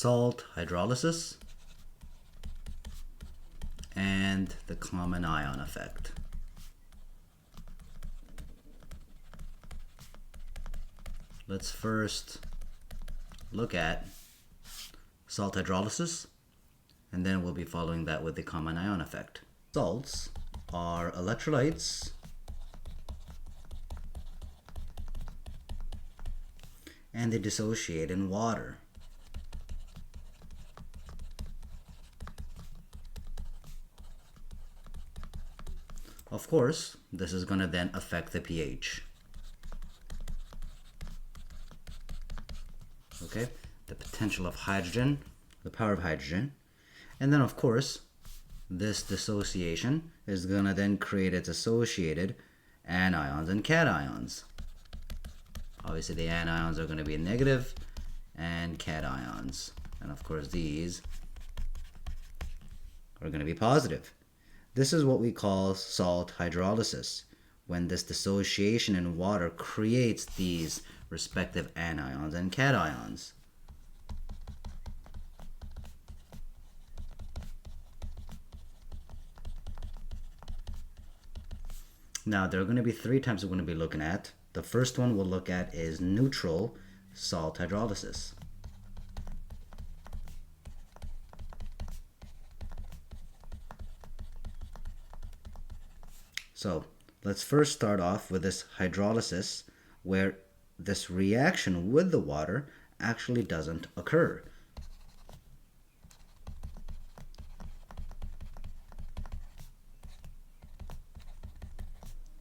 salt hydrolysis and the common ion effect. Let's first look at salt hydrolysis, and then we'll be following that with the common ion effect. Salts are electrolytes and they dissociate in water. Of course, this is going to then affect the pH. Okay, the potential of hydrogen, the power of hydrogen, and then of course this dissociation is going to then create its associated anions and cations. Obviously the anions are going to be negative and cations, and of course these are going to be positive. This is what we call salt hydrolysis, when this dissociation in water creates these respective anions and cations. Now there are going to be three types we're going to be looking at. The first one we'll look at is neutral salt hydrolysis. So let's first start off with this hydrolysis, where this reaction with the water actually doesn't occur.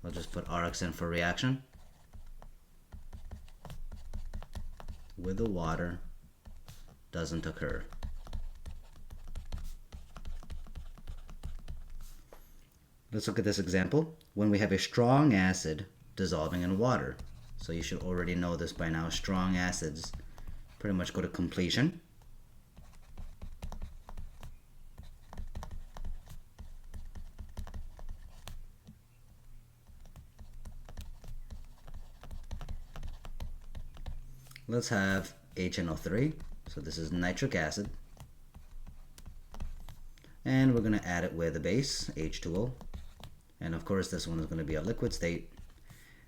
I'll just put RX in for reaction. With the water doesn't occur. Let's look at this example. When we have a strong acid dissolving in water, so you should already know this by now, strong acids pretty much go to completion. Let's have HNO3, so this is nitric acid, and we're going to add it with a base, H2O, and of course this one is going to be a liquid state,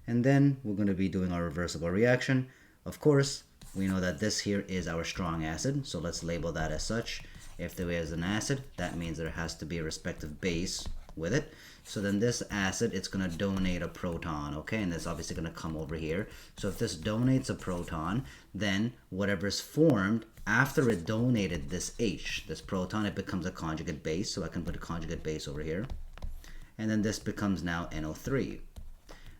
and then we're going to be doing our reversible reaction. Of course, we know that this here is our strong acid, so let's label that as such. If there is an acid, that means there has to be a respective base with it. So then this acid, it's going to donate a proton, okay, and that's obviously going to come over here. So if this donates a proton, then whatever is formed after it donated this H, this proton, it becomes a conjugate base. So I can put a conjugate base over here, and then this becomes now NO3.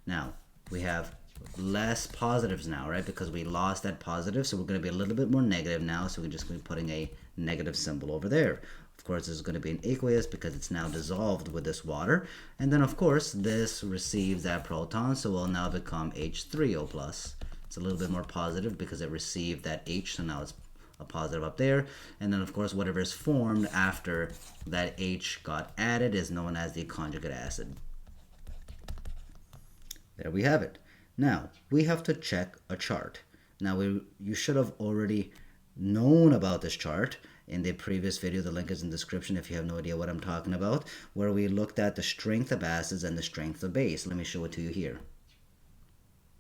Now we have less positives now, right, because we lost that positive, so we're going to be a little bit more negative now, so we're just going to be putting a negative symbol over there. Of course, this is going to be an aqueous because it's now dissolved with this water. And then, of course, this receives that proton, so it will now become H3O+. It's a little bit more positive because it received that H, so now it's a positive up there. And then, of course, whatever is formed after that H got added is known as the conjugate acid. There we have it. Now, we have to check a chart. Now, you should have already known about this chart in the previous video. The link is in the description if you have no idea what I'm talking about, where we looked at the strength of acids and the strength of base. Let me show it to you here.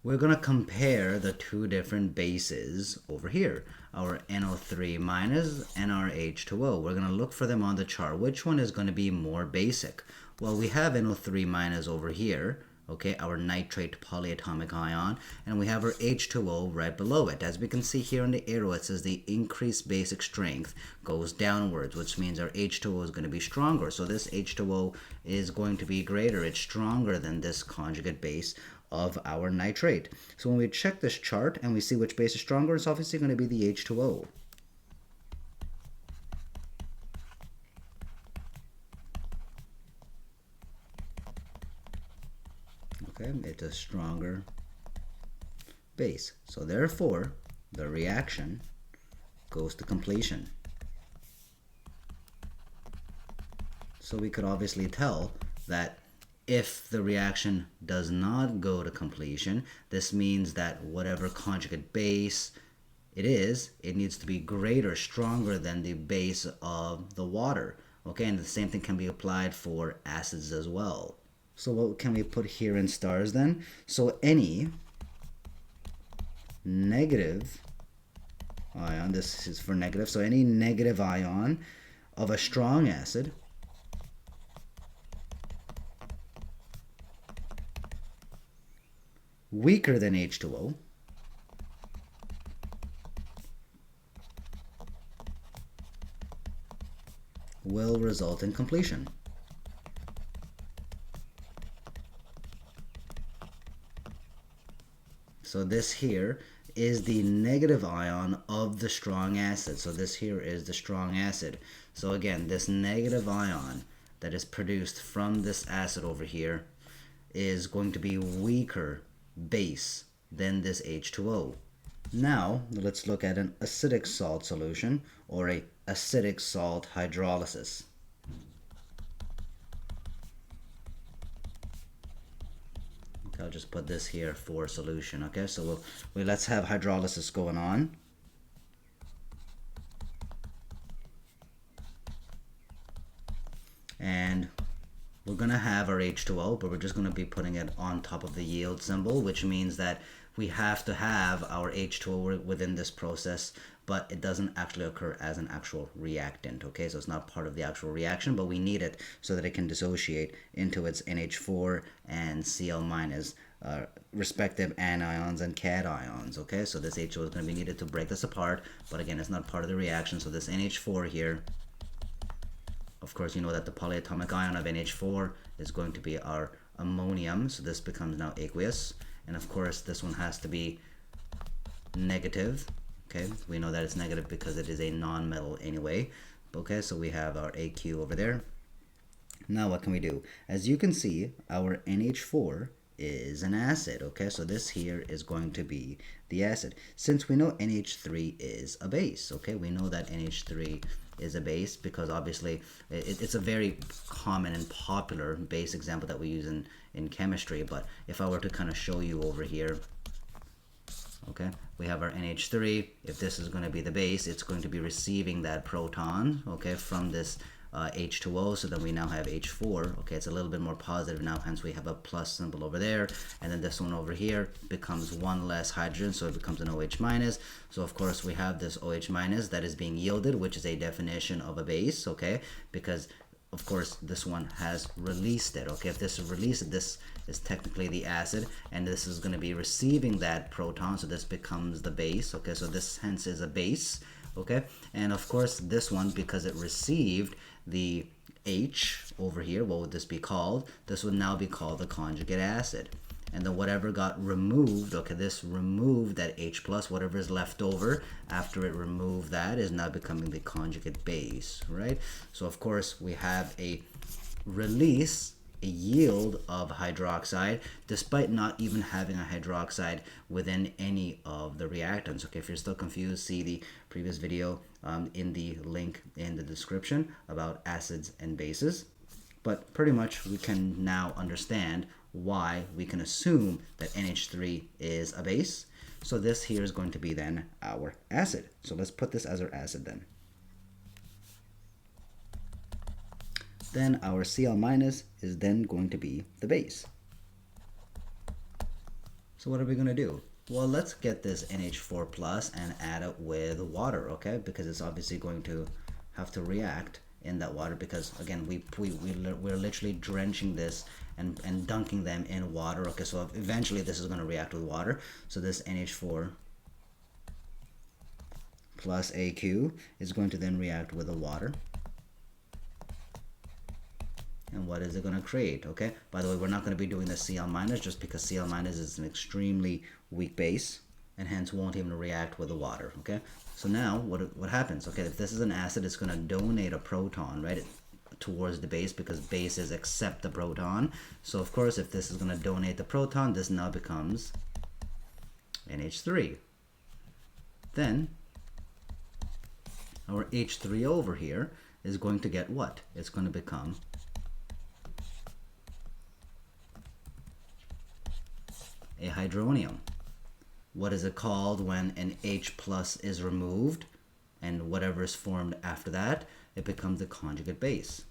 We're going to compare the two different bases over here, our NO3- and our H2O. We're going to look for them on the chart. Which one is going to be more basic? Well, we have NO3- over here, okay, our nitrate polyatomic ion, and we have our H2O right below it. As we can see here in the arrow, it says the increased basic strength goes downwards, which means our H2O is going to be stronger. So this H2O is going to be greater. It's stronger than this conjugate base of our nitrate. So when we check this chart and we see which base is stronger, it's obviously going to be the H2O. Okay, it's a stronger base. So therefore, the reaction goes to completion. So we could obviously tell that if the reaction does not go to completion, this means that whatever conjugate base it needs to be greater, stronger than the base of the water. Okay, and the same thing can be applied for acids as well. So what can we put here in stars then? So any negative ion, this is for negative, so any negative ion of a strong acid weaker than H2O will result in completion. So this here is the negative ion of the strong acid. So this here is the strong acid. So again, this negative ion that is produced from this acid over here is going to be weaker base than this H2O. Now let's look at an acidic salt solution, or a acidic salt hydrolysis. I'll just put this here for solution. Okay, so let's have hydrolysis going on. And we're going to have our H2O, but we're just going to be putting it on top of the yield symbol, which means that we have to have our H2O within this process, but it doesn't actually occur as an actual reactant. Okay, so it's not part of the actual reaction, but we need it so that it can dissociate into its NH4 and Cl minus respective anions and cations. Okay, so this H2O is going to be needed to break this apart, but again, it's not part of the reaction. So this NH4 here, of course, you know that the polyatomic ion of NH4 is going to be our ammonium, so this becomes now aqueous. And of course, this one has to be negative. Okay, we know that it's negative because it is a non-metal anyway. Okay, so we have our AQ over there. Now what can we do? As you can see, our NH4 is an acid. Okay, so this here is going to be the acid. Since we know NH3 is a base, okay, we know that NH3 is a base because obviously it's a very common and popular base example that we use in chemistry. But if I were to kind of show you over here, okay, we have our NH3. If this is going to be the base, it's going to be receiving that proton, okay, from this H2O, so then we now have H4. Okay, it's a little bit more positive now, hence we have a plus symbol over there, and then this one over here becomes one less hydrogen, so it becomes an OH minus. So of course we have this OH minus that is being yielded, which is a definition of a base, okay, because of course this one has released it. Okay, if this is released, this is technically the acid, and this is going to be receiving that proton, so this becomes the base. Okay, so this hence is a base. Okay, and of course this one, because it received the H over here, what would this be called? This would now be called the conjugate acid. And then whatever got removed, okay, this removed that H plus, whatever is left over after it removed that is now becoming the conjugate base, right? So of course we have a release, a yield of hydroxide, despite not even having a hydroxide within any of the reactants. Okay, if you're still confused, see the previous video in the link in the description about acids and bases. But pretty much we can now understand why we can assume that NH3 is a base. So this here is going to be then our acid. So let's put this as our acid then. Then our Cl minus is then going to be the base. So what are we going to do? Well, let's get this NH4 plus and add it with water, okay? Because it's obviously going to have to react in that water, because again we're literally drenching this and dunking them in water. Okay, so eventually this is going to react with water. So this NH4 plus AQ is going to then react with the water. And what is it going to create? Okay, by the way, we're not going to be doing the Cl minus just because Cl minus is an extremely weak base and hence won't even react with the water. Okay, so now what happens? Okay, if this is an acid, it's going to donate a proton, right, towards the base, because bases accept the proton. So of course, if this is going to donate the proton, this now becomes NH3. Then our H3 over here is going to get what? It's going to become a hydronium. What is it called when an H plus is removed and whatever is formed after that, it becomes a conjugate base.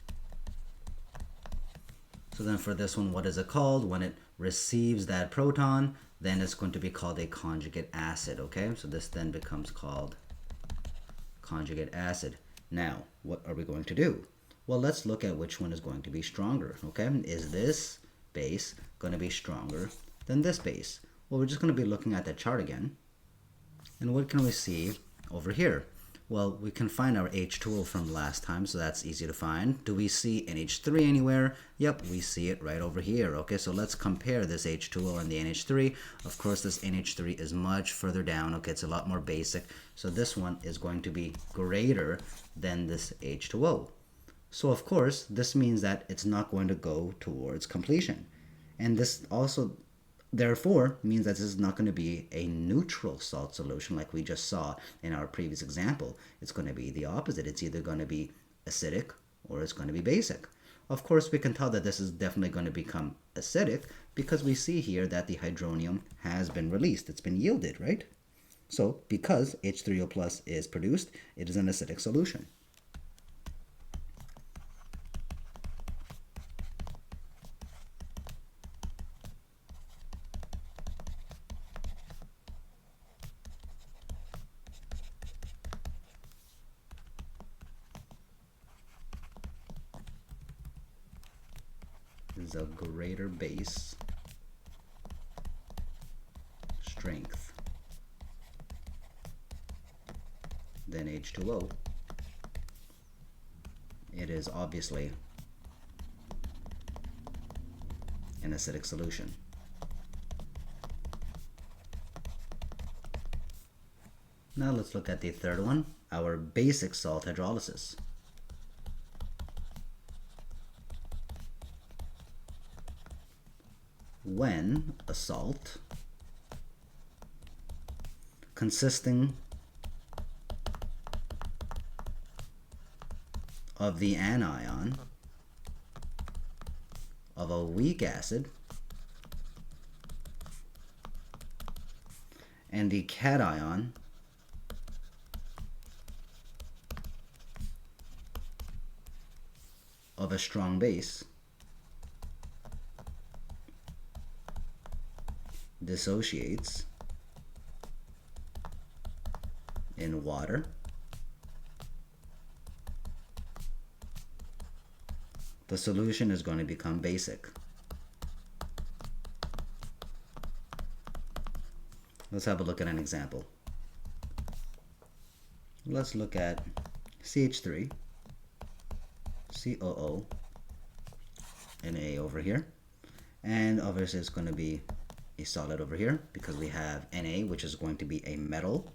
So then for this one, what is it called? When it receives that proton, then it's going to be called a conjugate acid, okay? So this then becomes called conjugate acid. Now, what are we going to do? Well, let's look at which one is going to be stronger, okay? Is this base going to be stronger than this base? Well, we're just going to be looking at the chart again. And what can we see over here? Well, we can find our H2O from last time, so that's easy to find. Do we see NH3 anywhere? Yep, we see it right over here. Okay, so let's compare this H2O and the NH3. Of course, this NH3 is much further down. Okay, it's a lot more basic. So this one is going to be greater than this H2O. So of course, this means that it's not going to go towards completion. And this also therefore means that this is not going to be a neutral salt solution like we just saw in our previous example. It's going to be the opposite. It's either going to be acidic or it's going to be basic. Of course, we can tell that this is definitely going to become acidic because we see here that the hydronium has been released. It's been yielded, right? So because H3O plus is produced, it is an acidic solution. Is a greater base strength than H2O. It is obviously an acidic solution. Now let's look at the third one, our basic salt hydrolysis. When a salt consisting of the anion of a weak acid and the cation of a strong base dissociates in water, the solution is going to become basic. Let's have a look at an example. Let's look at CH3, COO, Na over here, and obviously it's going to be a solid over here because we have Na, which is going to be a metal,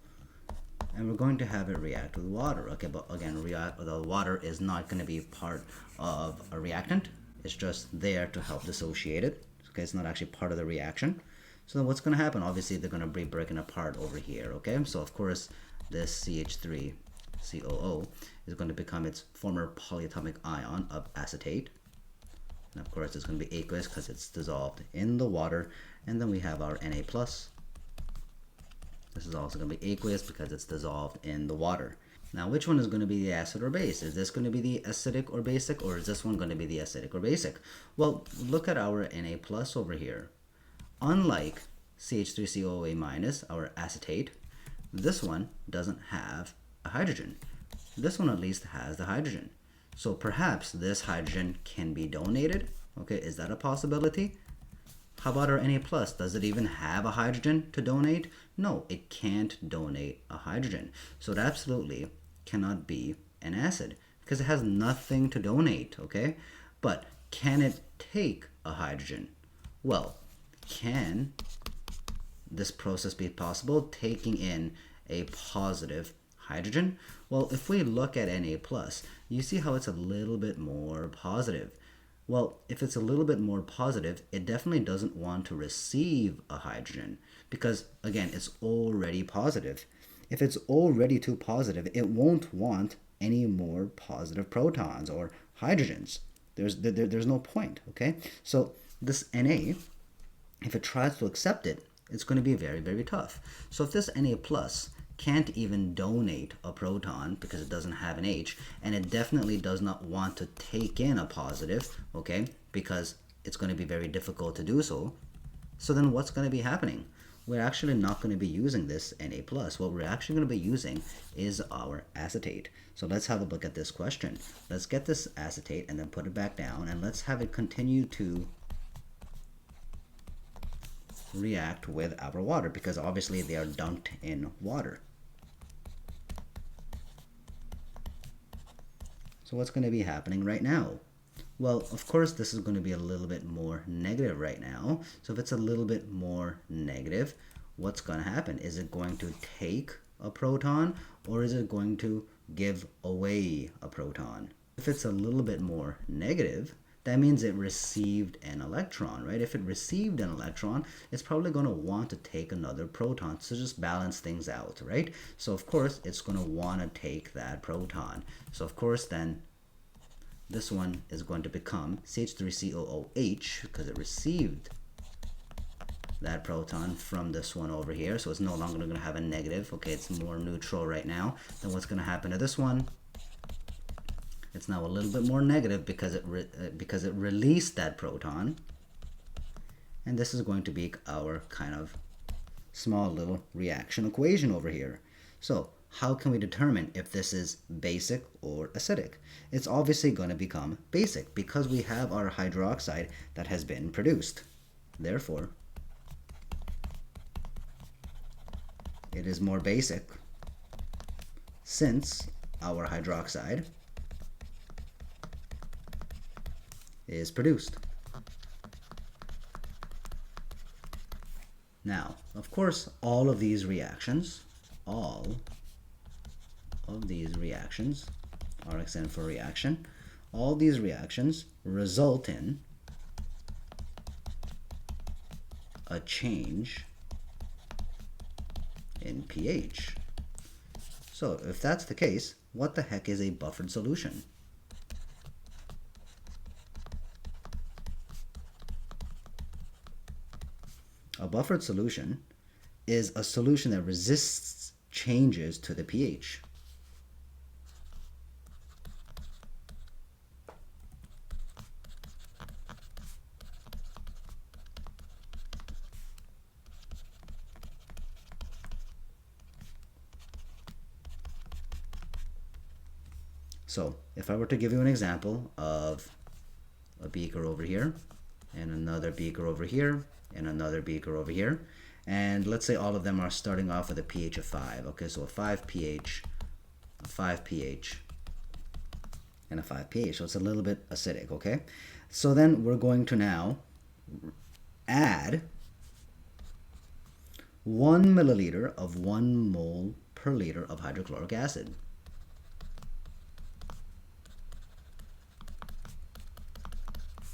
and we're going to have it react with water. Okay, but again, the water is not going to be part of a reactant. It's just there to help dissociate it. Okay, it's not actually part of the reaction. So then what's going to happen? Obviously, they're going to be breaking apart over here. Okay, so of course, this CH3 COO is going to become its former polyatomic ion of acetate. And of course, it's going to be aqueous because it's dissolved in the water. And then we have our Na+. This is also going to be aqueous because it's dissolved in the water. Now, which one is going to be the acid or base? Is this going to be the acidic or basic, or is this one going to be the acidic or basic? Well, look at our Na+ over here. Unlike CH3COA-, our acetate, this one doesn't have a hydrogen. This one at least has the hydrogen. So perhaps this hydrogen can be donated. Okay, is that a possibility? How about our Na+? Does it even have a hydrogen to donate? No, it can't donate a hydrogen. So it absolutely cannot be an acid because it has nothing to donate, okay? But can it take a hydrogen? Well, can this process be possible, taking in a positive hydrogen? Well, if we look at Na+, you see how it's a little bit more positive. Well, if it's a little bit more positive, it definitely doesn't want to receive a hydrogen because, again, it's already positive. If it's already too positive, it won't want any more positive protons or hydrogens. There's no point, okay? So this Na, if it tries to accept it, it's going to be very, very tough. So if this Na plus can't even donate a proton because it doesn't have an H, and it definitely does not want to take in a positive, okay, because it's going to be very difficult to do so. So then what's going to be happening? We're actually not going to be using this Na+. What we're actually going to be using is our acetate. So let's have a look at this question. Let's get this acetate and then put it back down, and let's have it continue to react with our water, because obviously they are dunked in water. So what's going to be happening right now? Well, of course, this is going to be a little bit more negative right now. So if it's a little bit more negative, what's going to happen? Is it going to take a proton, or is it going to give away a proton? If it's a little bit more negative, that means it received an electron, right? If it received an electron, it's probably going to want to take another proton to just balance things out, right? So of course, it's going to want to take that proton. So of course, then this one is going to become CH3COOH because it received that proton from this one over here. So it's no longer going to have a negative. Okay, it's more neutral right now. Then what's going to happen to this one? It's now a little bit more negative because it released that proton. And this is going to be our kind of small little reaction equation over here. So how can we determine if this is basic or acidic? It's obviously going to become basic because we have our hydroxide that has been produced. Therefore, it is more basic since our hydroxide is produced. Now, of course, all of these reactions, RX stands for reaction, all these reactions result in a change in pH. So if that's the case, what the heck is a buffered solution? A buffered solution is a solution that resists changes to the pH. So if I were to give you an example of a beaker over here, and another beaker over here, and another beaker over here, and let's say all of them are starting off with a pH of 5. Okay, so a 5 pH, a 5 pH, and a 5 pH. So it's a little bit acidic, okay? So then we're going to now add 1 milliliter of 1 mole per liter of hydrochloric acid.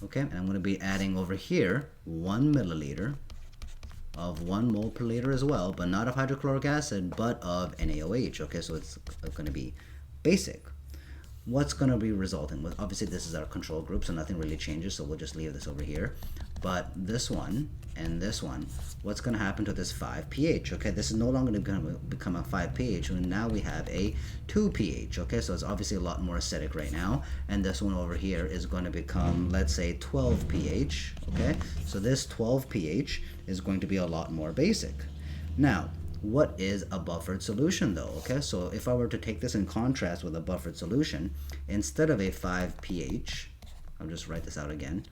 Okay, and I'm going to be adding over here 1 milliliter of 1 mole per liter as well, but not of hydrochloric acid, but of NaOH. Okay, so it's going to be basic. What's going to be resulting? Well, obviously this is our control group, so nothing really changes, so we'll just leave this over here. But this one and this one, what's going to happen to this 5 pH? Okay, this is no longer going to become a 5 pH, and now we have a 2 pH. Okay, so it's obviously a lot more acidic right now, and this one over here is going to become, let's say, 12 pH. Okay, so this 12 pH is going to be a lot more basic. Now, what is a buffered solution though? Okay, so if I were to take this in contrast with a buffered solution, instead of a 5 pH, I'll just write this out again.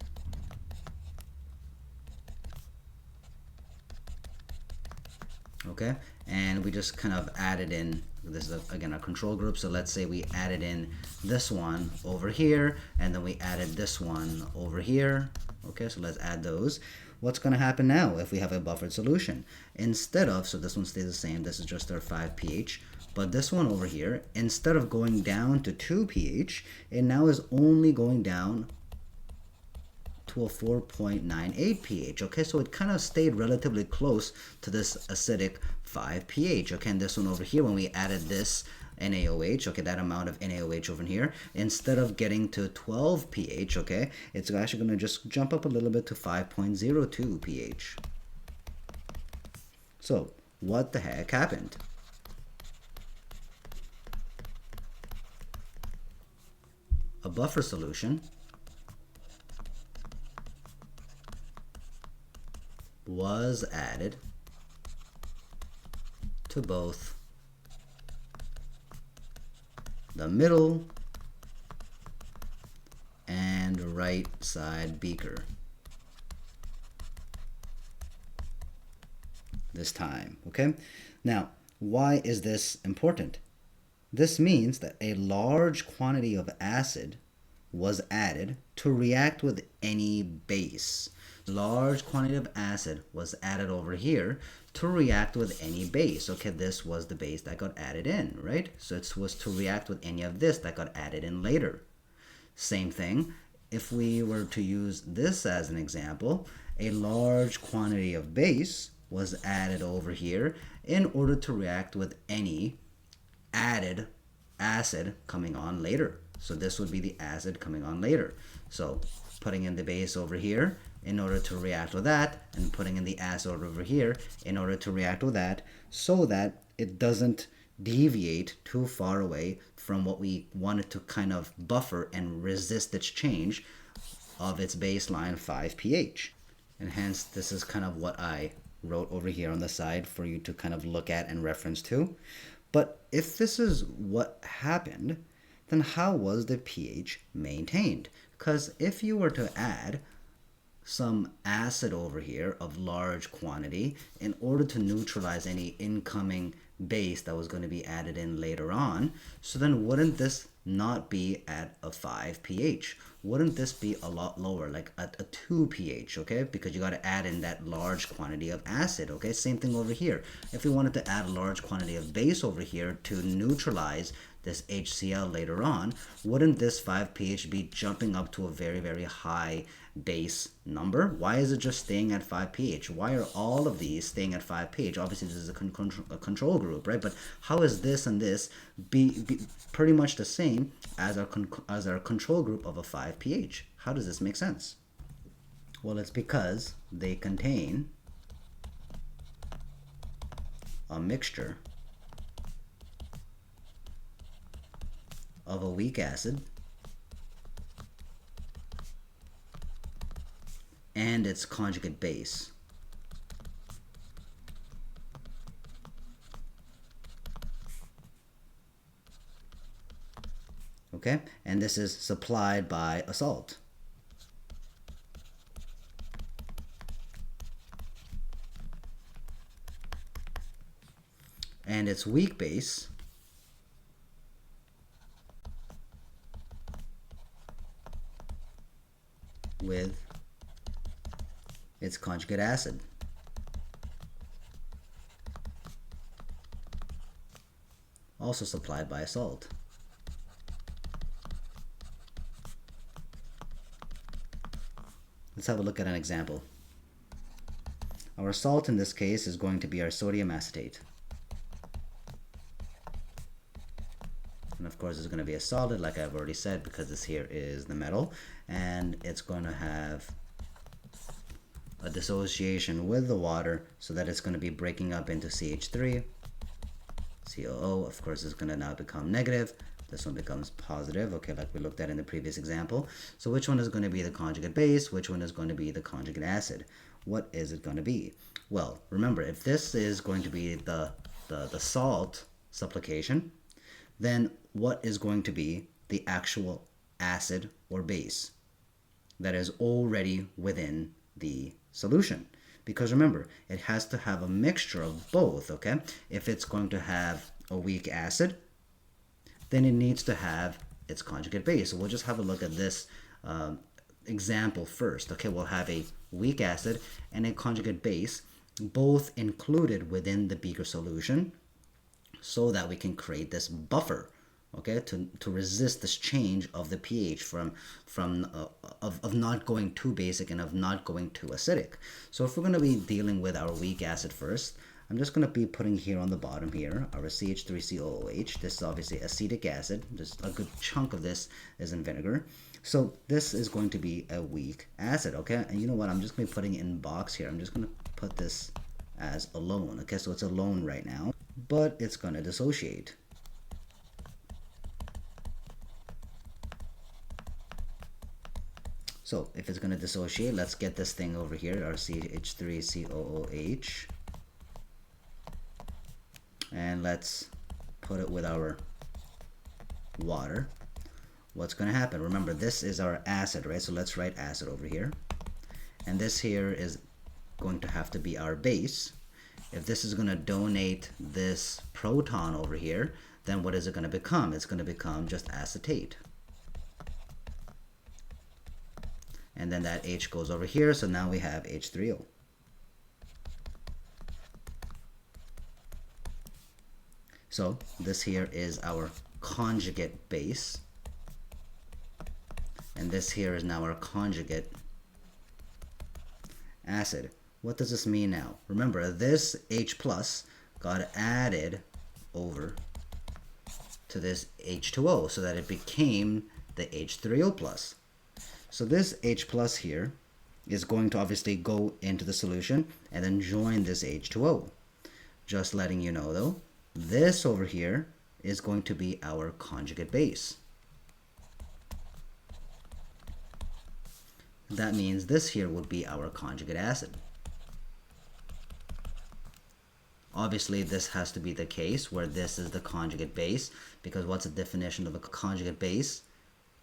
Okay, and we just kind of added in, this is again our control group, so let's say we added in this one over here, and then we added this one over here. Okay, so let's add those. What's going to happen now if we have a buffered solution? Instead of, so this one stays the same, this is just our 5 pH, but this one over here, instead of going down to 2 pH, it now is only going down to a 4.98 pH. Okay, so it kind of stayed relatively close to this acidic 5 pH. Okay, and this one over here, when we added this NaOH, okay, that amount of NaOH over here, instead of getting to 12 pH, okay, it's actually going to just jump up a little bit to 5.02 pH. So what the heck happened? A buffer solution was added to both the middle and right side beaker this time. Okay, now why is this important? This means that a large quantity of acid was added to react with any base. Large quantity of acid was added over here to react with any base. Okay, this was the base that got added in, right? So it was to react with any of this that got added in later. Same thing, if we were to use this as an example, a large quantity of base was added over here in order to react with any added acid coming on later. So this would be the acid coming on later. So putting in the base over here in order to react with that, and putting in the acid over here in order to react with that, so that it doesn't deviate too far away from what we wanted to kind of buffer and resist its change of its baseline 5 pH. And hence this is kind of what I wrote over here on the side for you to kind of look at and reference to. But if this is what happened, then how was the pH maintained? Because if you were to add some acid over here of large quantity in order to neutralize any incoming base that was going to be added in later on, so then wouldn't this not be at a 5 pH? Wouldn't this be a lot lower, like at a 2 pH, okay? Because you got to add in that large quantity of acid, okay? Same thing over here. If we wanted to add a large quantity of base over here to neutralize this HCl later on, wouldn't this 5 pH be jumping up to a very, very high base number? Why is it just staying at 5 pH? Why are all of these staying at 5 pH? Obviously this is a control group, right? But how is this and this be pretty much the same as our control group of a 5 pH? How does this make sense? Well, it's because they contain a mixture of a weak acid and its conjugate base. Okay, and this is supplied by a salt. And its weak base with its conjugate acid. Also supplied by a salt. Let's have a look at an example. Our salt in this case is going to be our sodium acetate. And of course it's going to be a solid, like I've already said, because this here is the metal, and it's going to have a dissociation with the water so that it's going to be breaking up into CH3, COO. Of course it's going to now become negative. This one becomes positive, okay, like we looked at in the previous example. So which one is going to be the conjugate base? Which one is going to be the conjugate acid? What is it going to be? Well, remember, if this is going to be the salt supplication, then what is going to be the actual acid or base that is already within the solution? Because remember, it has to have a mixture of both, okay? If it's going to have a weak acid, then it needs to have its conjugate base. So we'll just have a look at this example first. Okay, we'll have a weak acid and a conjugate base, both included within the beaker solution, so that we can create this buffer, okay, to resist this change of the pH of not going too basic and of not going too acidic. So if we're going to be dealing with our weak acid first, I'm just going to be putting here on the bottom here our CH3COOH. This is obviously acetic acid. Just a good chunk of this is in vinegar. So this is going to be a weak acid, okay? And you know what? I'm just going to be putting it in box here. I'm just going to put this as alone. Okay, so it's alone right now, but it's going to dissociate. So if it's going to dissociate, let's get this thing over here, our CH3COOH, and let's put it with our water. What's going to happen? Remember, this is our acid, right? So let's write acid over here. And this here is going to have to be our base. If this is going to donate this proton over here, then what is it going to become? It's going to become just acetate. And then that H goes over here, so now we have H3O. So this here is our conjugate base. And this here is now our conjugate acid. What does this mean now? Remember, this H plus got added over to this H2O so that it became the H3O plus. So this H plus here is going to obviously go into the solution and then join this H2O. Just letting you know though, this over here is going to be our conjugate base. That means this here would be our conjugate acid. Obviously, this has to be the case where this is the conjugate base, because what's the definition of a conjugate base?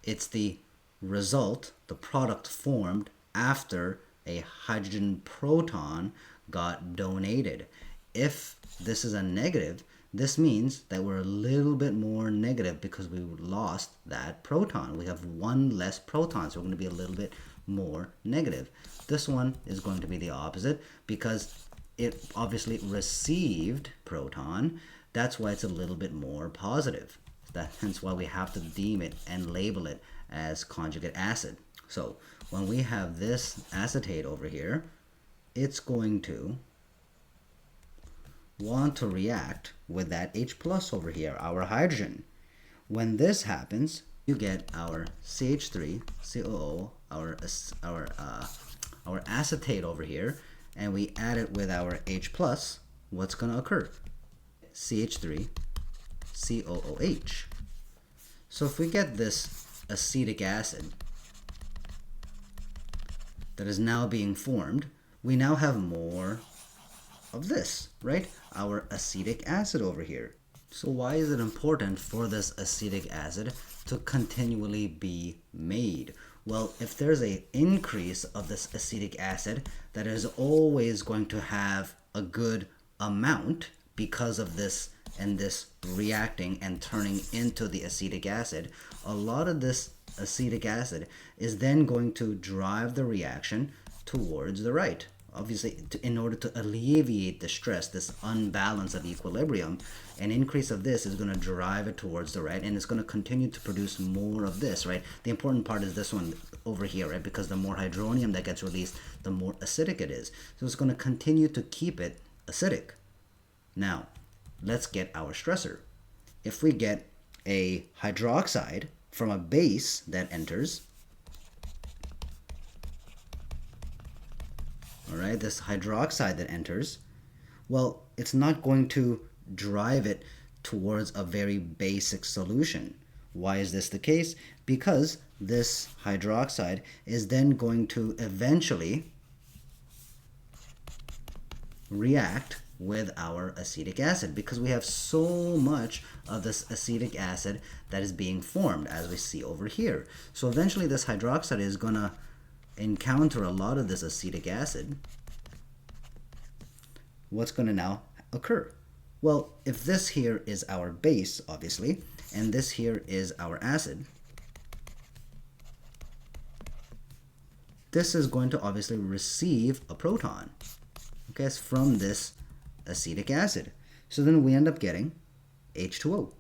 It's the result, the product formed after a hydrogen proton got donated. If this is a negative, this means that we're a little bit more negative because we lost that proton. We have one less proton, so we're going to be a little bit more negative. This one is going to be the opposite because it obviously received proton. That's why it's a little bit more positive. Hence why we have to deem it and label it as conjugate acid. So when we have this acetate over here, it's going to want to react with that H plus over here, our hydrogen. When this happens, you get our CH3COO, our acetate over here, and we add it with our H plus. What's going to occur? CH3COOH. So if we get this acetic acid that is now being formed, we now have more of this, right? Our acetic acid over here. So why is it important for this acetic acid to continually be made? Well, if there's an increase of this acetic acid, that is always going to have a good amount because of this and this reacting and turning into the acetic acid. A lot of this acetic acid is then going to drive the reaction towards the right. Obviously, in order to alleviate the stress, this unbalance of equilibrium, an increase of this is going to drive it towards the right, and it's going to continue to produce more of this, right? The important part is this one over here, right? Because the more hydronium that gets released, the more acidic it is. So it's going to continue to keep it acidic. Now, let's get our stressor. If we get a hydroxide from a base that enters, all right, this hydroxide that enters, well, it's not going to drive it towards a very basic solution. Why is this the case? Because this hydroxide is then going to eventually react with our acetic acid, because we have so much of this acetic acid that is being formed, as we see over here. So eventually this hydroxide is going to encounter a lot of this acetic acid. What's going to now occur? Well, if this here is our base, obviously, and this here is our acid, this is going to obviously receive a proton, okay, from this acetic acid. So then we end up getting H2O.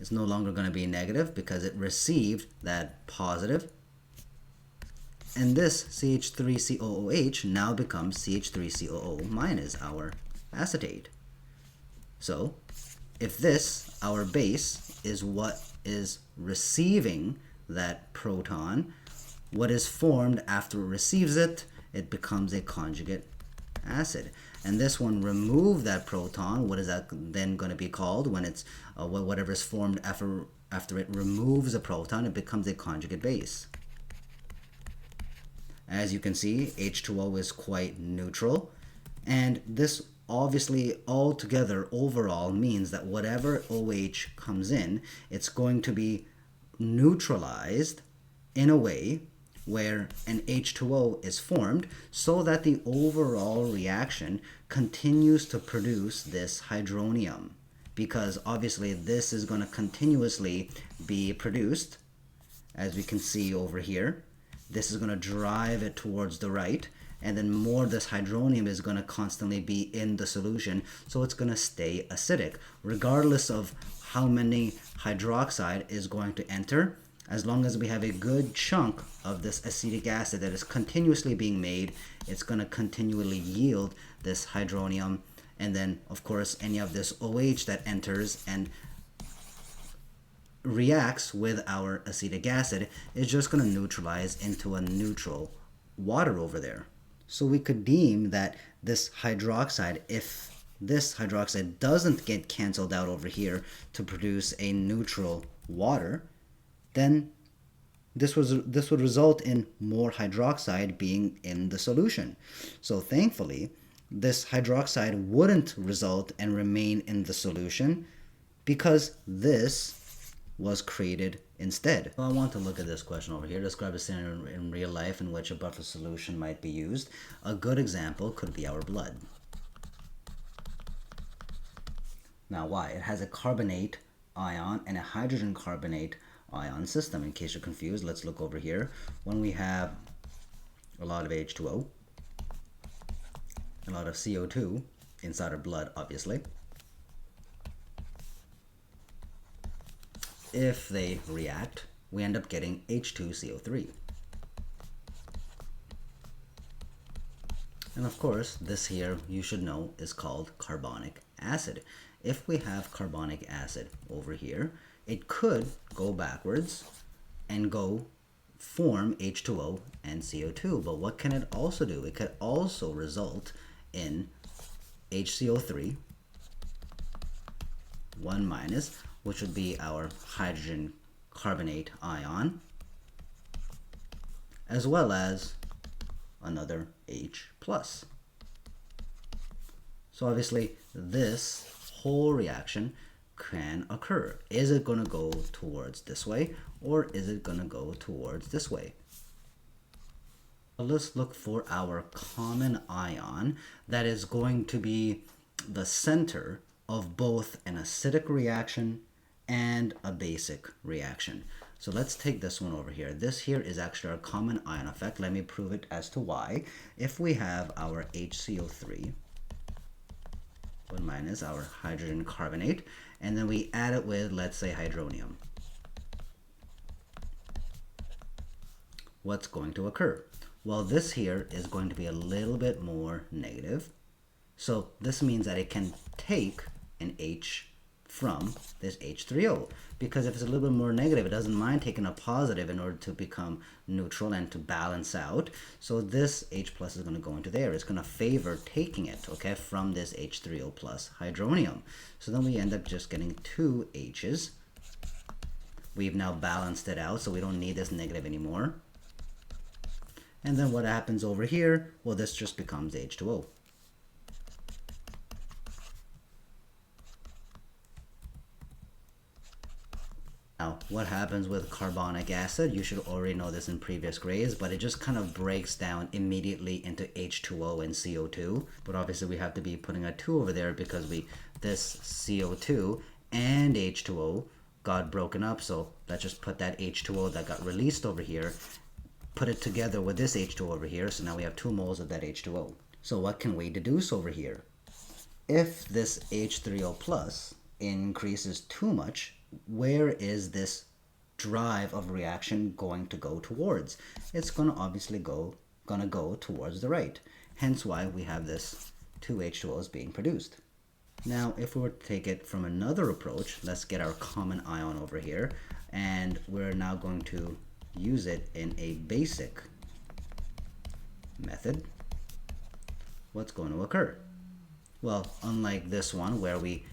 It's no longer going to be negative because it received that positive. And this CH3COOH now becomes CH3COO minus our acetate. So if this, our base, is what is receiving that proton, what is formed after it receives it it becomes a conjugate acid. And this one, remove that proton. What is that then going to be called when it's whatever is formed after it removes a proton? It becomes a conjugate base. As you can see, H2O is quite neutral, and this obviously altogether overall means that whatever OH comes in, it's going to be neutralized in a way where an H2O is formed, so that the overall reaction continues to produce this hydronium, because obviously this is going to continuously be produced. As we can see over here, this is going to drive it towards the right, and then more this hydronium is going to constantly be in the solution, so it's going to stay acidic regardless of how many hydroxide is going to enter. As long as we have a good chunk of this acetic acid that is continuously being made, it's going to continually yield this hydronium. And then of course any of this OH that enters and reacts with our acetic acid is just going to neutralize into a neutral water over there. So we could deem that this hydroxide, if this hydroxide doesn't get canceled out over here to produce a neutral water, then this would result in more hydroxide being in the solution. So thankfully, this hydroxide wouldn't result and remain in the solution because this was created instead. So I want to look at this question over here. Describe a scenario in real life in which a buffer solution might be used. A good example could be our blood. Now why? It has a carbonate ion and a hydrogen carbonate ion system. In case you're confused, let's look over here. When we have a lot of H2O, a lot of CO2 inside our blood, obviously, if they react, we end up getting H2CO3. And of course, this here, you should know, is called carbonic acid. If we have carbonic acid over here, it could go backwards and go form H2O and CO2. But what can it also do? It could also result in HCO3, 1 minus, which would be our hydrogen carbonate ion, as well as another H plus. So obviously this whole reaction can occur. Is it going to go towards this way, or is it going to go towards this way? Let's look for our common ion that is going to be the center of both an acidic reaction and a basic reaction. So let's take this one over here. This here is actually our common ion effect. Let me prove it as to why. If we have our HCO3, 1 minus our hydrogen carbonate, and then we add it with, let's say, hydronium, what's going to occur? Well, this here is going to be a little bit more negative. So this means that it can take an H from this H3O, because if it's a little bit more negative, it doesn't mind taking a positive in order to become neutral and to balance out. So this H plus is going to go into there. It's going to favor taking it, okay, from this H3O plus hydronium. So then we end up just getting 2 H's. We've now balanced it out, so we don't need this negative anymore. And then what happens over here? Well, this just becomes H2O. Now, what happens with carbonic acid? You should already know this in previous grades, but it just kind of breaks down immediately into H2O and CO2. But obviously we have to be putting a 2 over there because this CO2 and H2O got broken up. So let's just put that H2O that got released over here, put it together with this H2O over here. So now we have 2 moles of that H2O. So what can we deduce over here? If this H3O plus increases too much, where is this drive of reaction going to go towards? It's going to obviously go towards the right. Hence why we have this 2 H2Os being produced. Now, if we were to take it from another approach, let's get our common ion over here, and we're now going to use it in a basic method, what's going to occur? Well, unlike this one where we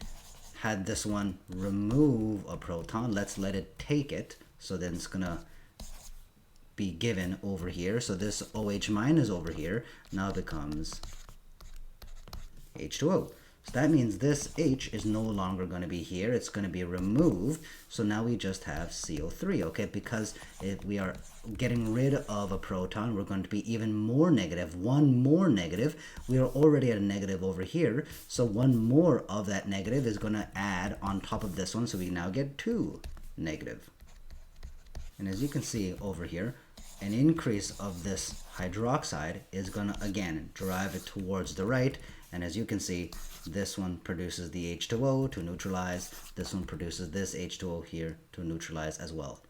had this one remove a proton, let's let it take it. So then it's going to be given over here. So this OH minus over here now becomes H2O. So that means this H is no longer going to be here. It's going to be removed. So now we just have CO3, okay? Because if we are getting rid of a proton, we're going to be even more negative. One more negative. We are already at a negative over here. So one more of that negative is going to add on top of this one. So we now get 2 negative. And as you can see over here, an increase of this hydroxide is going to, again, drive it towards the right. And as you can see, this one produces the H2O to neutralize. This one produces this H2O here to neutralize as well,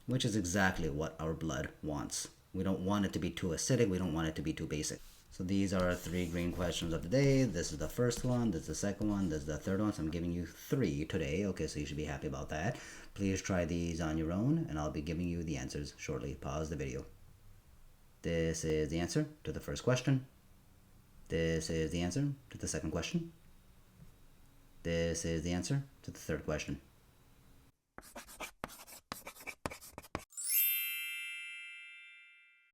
which is exactly what our blood wants. We don't want it to be too acidic. We don't want it to be too basic. So these are our 3 green questions of the day. This is the first one. This is the second one. This is the third one. So I'm giving you 3 today. Okay, so you should be happy about that. Please try these on your own, and I'll be giving you the answers shortly. Pause the video. This is the answer to the first question. This is the answer to the second question. This is the answer to the third question.